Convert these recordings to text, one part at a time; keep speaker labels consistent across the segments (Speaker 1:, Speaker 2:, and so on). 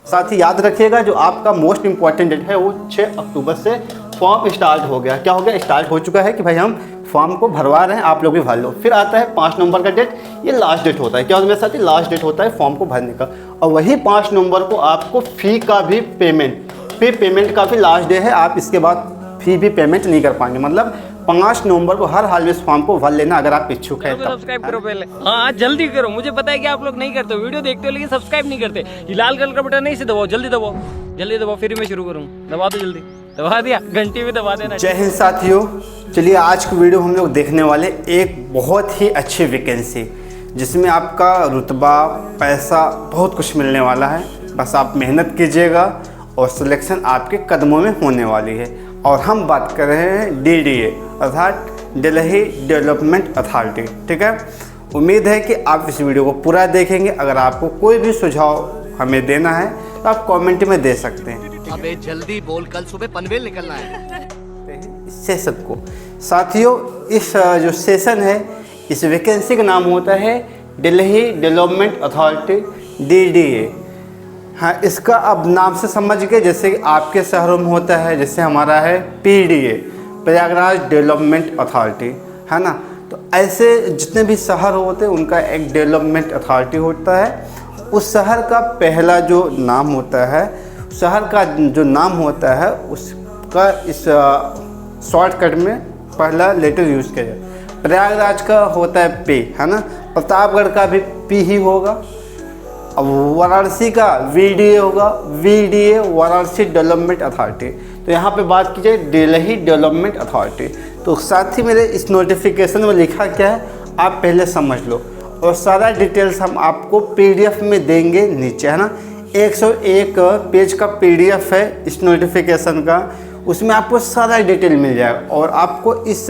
Speaker 1: साथ ही याद रखिएगा जो आपका मोस्ट इंपॉर्टेंट डेट है वो 6 अक्टूबर से फॉर्म स्टार्ट हो गया। क्या हो गया? स्टार्ट हो चुका है कि भाई हम फॉर्म को भरवा रहे हैं, आप लोग भी भर लो। फिर आता है 5 नवंबर का डेट, ये लास्ट डेट होता है। क्या होता है मेरे साथ? लास्ट डेट होता है फॉर्म को भरने का। और वही 5 नवंबर को आपको फ़ी का भी पेमेंट का भी लास्ट डे है। आप इसके बाद फ़ी भी पेमेंट नहीं कर पाएंगे। मतलब 5 नवंबर को हर हाल में इस फॉर्म को भर लेना अगर आप इच्छुक हैं।
Speaker 2: सब्सक्राइब करो पहले, हाँ जल्दी करो। मुझे पता है कि आप लोग नहीं करते, वीडियो देखते हो लेकिन सब्सक्राइब नहीं करते। ये लाल कलर का बटन नहीं, इसे दबाओ, जल्दी दबाओ, जल्दी दबाओ, फिर मैं शुरू करूँ। दबा दो, जल्दी दबा दिया, घंटी भी दबा देना।
Speaker 1: जय हिंद साथियों, चलिए आज की वीडियो हम लोग देखने वाले एक बहुत ही अच्छी वैकेंसी जिसमें आपका रुतबा, पैसा, बहुत कुछ मिलने वाला है। बस आप मेहनत कीजिएगा और सिलेक्शन आपके कदमों में होने वाली है। और हम बात कर रहे हैं DDA अर्थात दिल्ली डेवलपमेंट अथॉरिटी। ठीक है, उम्मीद है कि आप इस वीडियो को पूरा देखेंगे। अगर आपको कोई भी सुझाव हमें देना है तो आप कमेंट में दे सकते हैं।
Speaker 3: अबे जल्दी बोल, कल सुबह पनवेल निकलना है।
Speaker 1: इस सेशन को साथियों, इस जो सेशन है इस वैकेंसी का नाम होता है दिल्ली डेवलपमेंट अथॉरिटी DDA। हाँ, इसका अब नाम से समझ गए, जैसे आपके शहरों में होता है, जैसे हमारा है PDA प्रयागराज डेवलपमेंट अथॉरिटी, है ना। तो ऐसे जितने भी शहर होते हैं उनका एक डेवलपमेंट अथॉरिटी होता है। उस शहर का पहला जो नाम होता है, शहर का जो नाम होता है उसका इस शॉर्टकट में पहला लेटर यूज़ किया जाए। प्रयागराज का होता है P, है ना। प्रतापगढ़ का भी P ही होगा। अब वाराणसी का VDA होगा, VDA वाराणसी डेवलपमेंट अथॉरिटी। तो यहाँ पे बात की जाए दिल्ली डेवलपमेंट अथॉरिटी, तो साथ ही मेरे इस नोटिफिकेशन में लिखा क्या है आप पहले समझ लो। और सारा डिटेल्स हम आपको PDF में देंगे नीचे, है ना। 101 पेज का PDF है इस नोटिफिकेशन का, उसमें आपको सारा डिटेल मिल जाएगा। और आपको इस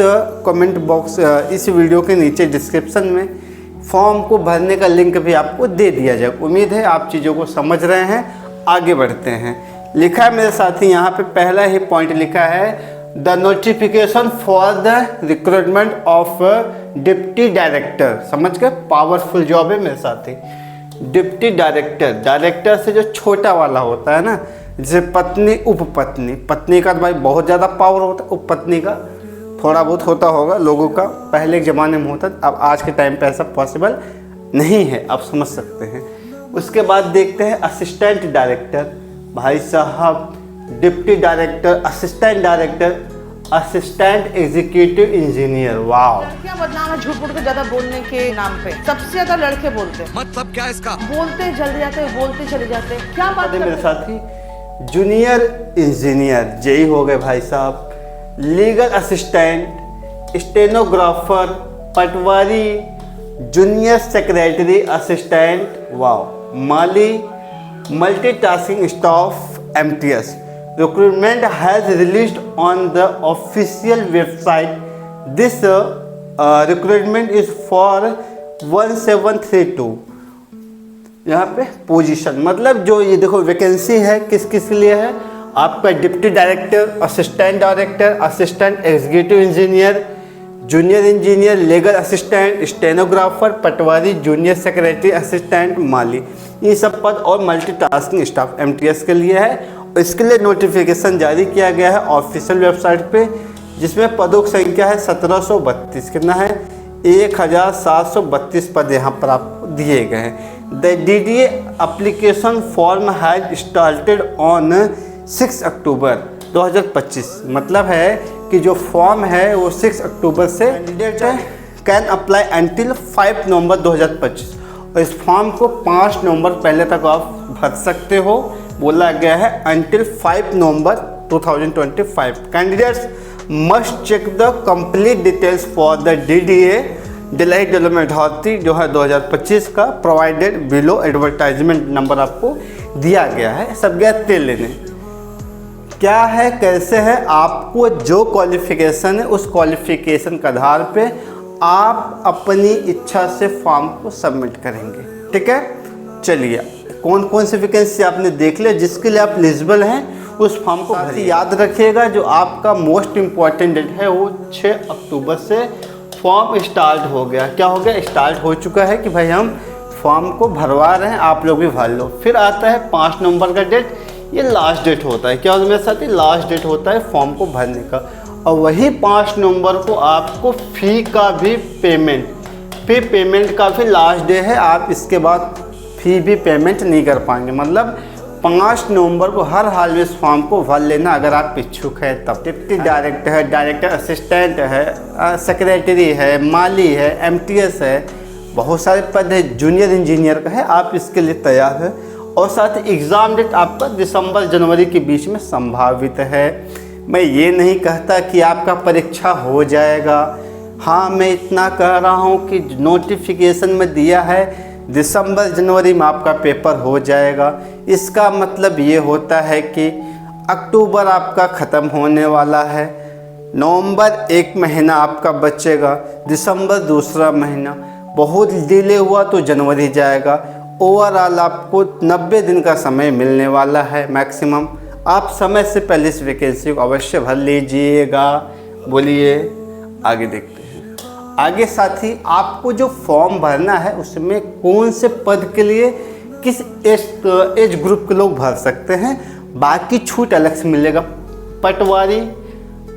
Speaker 1: कमेंट बॉक्स, इस वीडियो के नीचे डिस्क्रिप्शन में फॉर्म को भरने का लिंक भी आपको दे दिया जाए। उम्मीद है आप चीज़ों को समझ रहे हैं। आगे बढ़ते हैं। लिखा है मेरे साथी यहाँ पे पहला ही पॉइंट लिखा है, the notification for the recruitment of deputy director. समझ गए, पावरफुल जॉब है मेरे साथी। डिप्टी डायरेक्टर, डायरेक्टर से जो छोटा वाला होता है ना, जैसे पत्नी, उपपत्नी। पत्नी का तो भाई बहुत ज़्यादा पावर होता है, उपपत्नी का थोड़ा बहुत होता होगा लोगों का, पहले के ज़माने में होता। अब आज के टाइम पे ऐसा पॉसिबल नहीं है, आप समझ सकते हैं। उसके बाद देखते हैं असिस्टेंट डायरेक्टर। भाई साहब, deputy director, assistant director, assistant executive engineer. वाह,
Speaker 4: लड़कियां बदनाम है झूठ मूठ के ज्यादा बोलने के नाम पे। सबसे ज्यादा लड़के बोलते हैं।
Speaker 3: मतलब क्या इसका?
Speaker 4: बोलते जल्दी जाते, बोलते चले जाते। क्या बात
Speaker 1: मेरे
Speaker 4: करते?
Speaker 1: साथी जूनियर इंजीनियर JE हो गए भाई साहब, legal assistant, stenographer, patwari, junior secretary assistant, वाह, माली, multitasking staff MTS। Recruitment has released on the official website. This recruitment is for 1732। यहाँ पे पोजीशन, मतलब जो ये देखो वैकेंसी है किस किस के लिए है, आपका deputy director, assistant director, assistant executive engineer, junior engineer, legal assistant, stenographer, patwari, junior secretary assistant, माली, ये सब पद और मल्टीटास्किंग स्टाफ MTS के लिए है। इसके लिए नोटिफिकेशन जारी किया गया है ऑफिशियल वेबसाइट पे, जिसमें पदों की संख्या है 1732। कितना है? 1732 पद यहाँ पर आपको दिए गए हैं। The DDA application form has started on 6 अक्टूबर 2025। मतलब है कि जो फॉर्म है वो 6 अक्टूबर से candidate can apply until 5 November 2025। और इस फॉर्म को 5 नवंबर पहले तक आप भर सकते हो। बोला गया है until 5 November 2025। Candidates must check the complete details for the DDA Delhi development authority जो है 2025 का, प्रोवाइडेड बिलो। एडवर्टाइजमेंट नंबर आपको दिया गया है, सब गया तेल लेने। क्या है, कैसे है, आपको जो क्वालिफिकेशन है उस क्वालिफिकेशन के आधार पे आप अपनी इच्छा से फॉर्म को सबमिट करेंगे। ठीक है, चलिए कौन कौन सी वैकेंसी आपने देख लिया, जिसके लिए आप एलिजिबल हैं उस फॉर्म को भरिए। याद रखिएगा जो आपका मोस्ट इम्पॉर्टेंट डेट है वो 6 अक्टूबर से फॉर्म स्टार्ट हो गया। क्या हो गया? स्टार्ट हो चुका है कि भाई हम फॉर्म को भरवा रहे हैं, आप लोग भी भर लो। फिर आता है 5 नवंबर का डेट, ये लास्ट डेट होता है। क्या होता है मेरे साथ, लास्ट डेट होता है फॉर्म को भरने का। और वही 5 नवंबर को आपको फ़ी का भी पेमेंट का भी लास्ट डे है। आप इसके बाद फ़ी भी पेमेंट नहीं कर पाएंगे। मतलब 5 नवंबर को हर हाल में इस फॉर्म को भर लेना अगर आप इच्छुक है तब। डिप्टी डायरेक्टर है, डायरेक्टर असिस्टेंट है, सेक्रेटरी है, माली है, MTS है, बहुत सारे पद है, जूनियर इंजीनियर का है। आप इसके लिए तैयार है। और साथ ही एग्ज़ाम डेट आपका दिसंबर जनवरी के बीच में संभावित है। मैं ये नहीं कहता कि आपका परीक्षा हो जाएगा। हाँ, मैं इतना कह रहा हूँ कि नोटिफिकेशन में दिया है दिसंबर जनवरी में आपका पेपर हो जाएगा। इसका मतलब ये होता है कि अक्टूबर आपका ख़त्म होने वाला है, नवंबर 1 महीना आपका बचेगा, दिसंबर दूसरा महीना, बहुत डिले हुआ तो जनवरी जाएगा। ओवरऑल आपको 90 दिन का समय मिलने वाला है मैक्सिमम। आप समय से पहले इस वैकेंसी को अवश्य भर लीजिएगा। बोलिए आगे देखते हैं। आगे साथ ही आपको जो फॉर्म भरना है उसमें कौन से पद के लिए किस एज ग्रुप के लोग भर सकते हैं, बाकी छूट अलग से मिलेगा।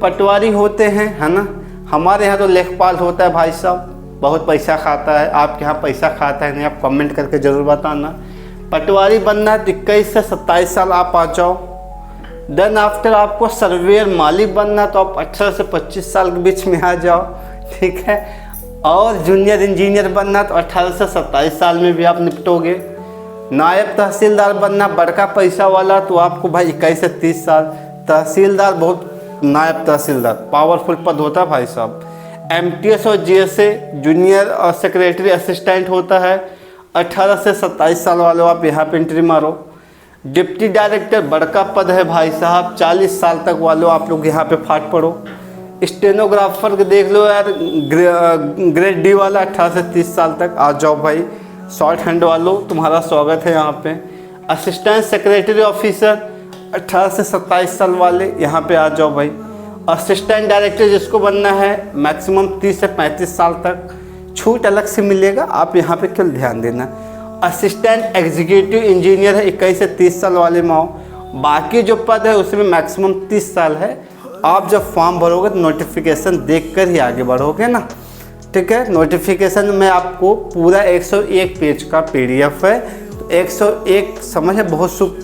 Speaker 1: पटवारी होते हैं, है ना। हमारे यहाँ तो लेखपाल होता है भाई साहब, बहुत पैसा खाता है। आपके यहाँ पैसा खाता है नहीं, आप कमेंट करके ज़रूर बताना। पटवारी बनना है तो 21 से 27 साल आप आ जाओ। देन आफ्टर आपको सर्वेयर माली बनना तो आप 18 से 25 साल के बीच में आ जाओ, ठीक है। और जूनियर इंजीनियर बनना तो 18 से 27 साल में भी आप निपटोगे। नायब तहसीलदार बनना बड़का पैसा वाला तो आपको भाई 21 से 30 साल। तहसीलदार बहुत, नायब तहसीलदार पावरफुल पद होता है भाई साहब। MTS और GSA जूनियर और सेक्रेटरी असिस्टेंट होता है। 18 से 27 साल वालों आप यहाँ पे एंट्री मारो। डिप्टी डायरेक्टर बड़का पद है भाई साहब, 40 साल तक वालों आप लोग यहाँ पे फाट पड़ो। स्टेनोग्राफर के देख लो यार, ग्रेड D वाला 18 से 30 साल तक आ जाओ भाई। शॉर्ट हैंड वालों तुम्हारा स्वागत है यहाँ पे। असिस्टेंट सेक्रेटरी ऑफिसर 18 से 27 साल वाले यहाँ पे आ जाओ भाई। असिस्टेंट डायरेक्टर जिसको बनना है मैक्सिमम 30 से 35 साल तक, छूट अलग से मिलेगा, आप यहाँ पे केवल ध्यान देना। असिस्टेंट एग्जीक्यूटिव इंजीनियर है 21 से 30 साल वाले में आओ। बाकी जो पद है उसमें मैक्सिमम 30 साल है। आप जब फॉर्म भरोगे तो नोटिफिकेशन देखकर ही आगे बढ़ोगे ना, ठीक है। नोटिफिकेशन में आपको पूरा 101 पेज का PDF है। तो 101 समझे बहुत शुभ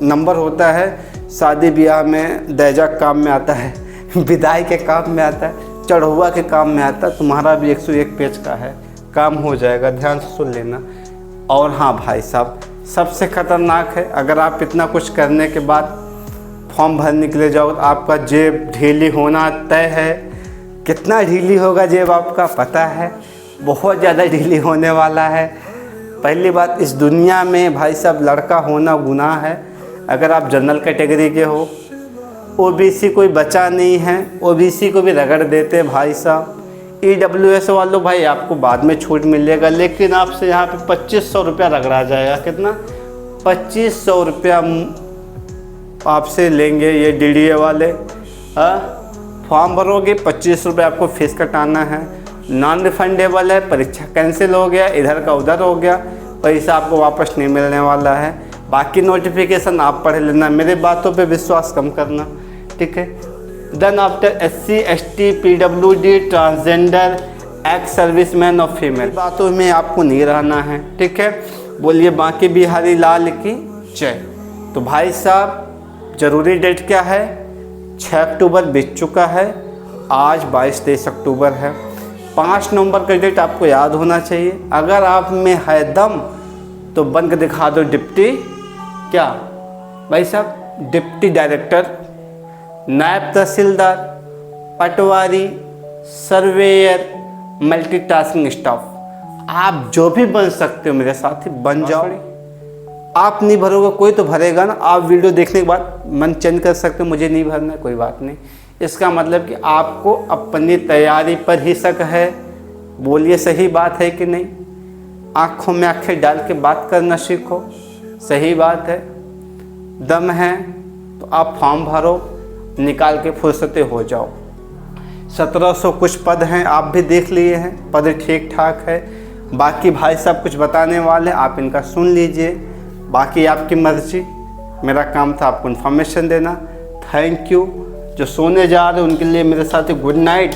Speaker 1: नंबर होता है। शादी ब्याह में, दहेजा काम में आता है, विदाई के काम में आता है, चढ़ौआ के काम में आता है। तुम्हारा भी 101 पेज का है, काम हो जाएगा, ध्यान से सुन लेना। और हाँ भाई साहब, सबसे ख़तरनाक है अगर आप इतना कुछ करने के बाद फॉर्म भरने के लिए जाओ तो आपका जेब ढीली होना तय है। कितना ढीली होगा जेब आपका पता है, बहुत ज़्यादा ढीली होने वाला है। पहली बात, इस दुनिया में भाई साहब लड़का होना गुनाह है। अगर आप जनरल कैटेगरी के हो, OBC कोई बचा नहीं है, OBC को भी रगड़ देते भाई साहब। EWS वालों भाई आपको बाद में छूट मिलेगा, लेकिन आपसे यहाँ पे 2500 रुपया रगड़ा जाएगा। कितना? 2500 रुपया आपसे लेंगे ये DDA वाले। फॉर्म भरोगे 25 रुपये आपको फीस कटाना है। नॉन रिफंडेबल है, परीक्षा कैंसिल हो गया, इधर का उधर हो गया, पैसा आपको वापस नहीं मिलने वाला है। बाकी नोटिफिकेशन आप पढ़ लेना, मेरे बातों पे विश्वास कम करना, ठीक है। Then after SC ST PWD transgender ex serviceman और फीमेल बातों में आपको नहीं रहना है, ठीक है। बोलिए बांके बिहारी लाल की जय। तो भाई साहब ज़रूरी डेट क्या है? 6 अक्टूबर बीत चुका है, आज 22-23 अक्टूबर है। 5 नवंबर का डेट आपको याद होना चाहिए। अगर आप में है दम तो बन के दिखा दो डिप्टी क्या भाई साहब, डिप्टी डायरेक्टर, नायब तहसीलदार, पटवारी, सर्वेयर, मल्टीटास्किंग स्टाफ। आप जो भी बन सकते हो मेरे साथ ही बन जाओ। आप नहीं भरोगे कोई तो भरेगा ना। आप वीडियो देखने के बाद मन चेंज कर सकते हो, मुझे नहीं भरना, कोई बात नहीं। इसका मतलब कि आपको अपनी तैयारी पर ही शक है। बोलिए सही बात है कि नहीं? आँखों में आँखें डाल के बात करना सीखो, सही बात है। दम है तो आप फॉर्म भरो, निकाल के फुर्सते हो जाओ। 1700 कुछ पद हैं, आप भी देख लिए हैं, पद ठीक ठाक है। बाकी भाई साहब कुछ बताने वाले, आप इनका सुन लीजिए, बाकी आपकी मर्जी। मेरा काम था आपको इन्फॉर्मेशन देना। Thank you. जो सोने जा रहे हैं उनके लिए मेरे साथ गुड नाइट,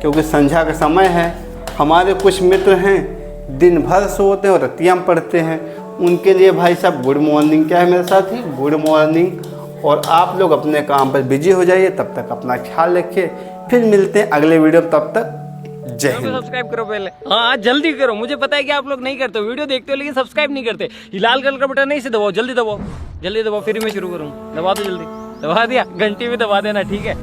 Speaker 1: क्योंकि संध्या का समय है। हमारे कुछ मित्र हैं दिन भर सोते हैं और रतियाँ पढ़ते हैं, उनके लिए भाई साहब गुड मॉर्निंग। क्या है मेरे साथ ही गुड मॉर्निंग। और आप लोग अपने काम पर बिजी हो जाइए, तब तक अपना ख्याल रखिए। फिर मिलते हैं अगले वीडियो में, तब तक जय हिंद।
Speaker 2: सब्सक्राइब करो पहले, हाँ जल्दी करो। मुझे पता है कि आप लोग नहीं करते हो, वीडियो देखते हो लेकिन सब्सक्राइब नहीं करते। ये लाल कलर का बटन नहीं से दबाओ, जल्दी दबाओ, जल्दी दबाओ, फिर मैं शुरू करूँ। दबा दो जल्दी, दबा दिया, घंटी भी दबा देना, ठीक है।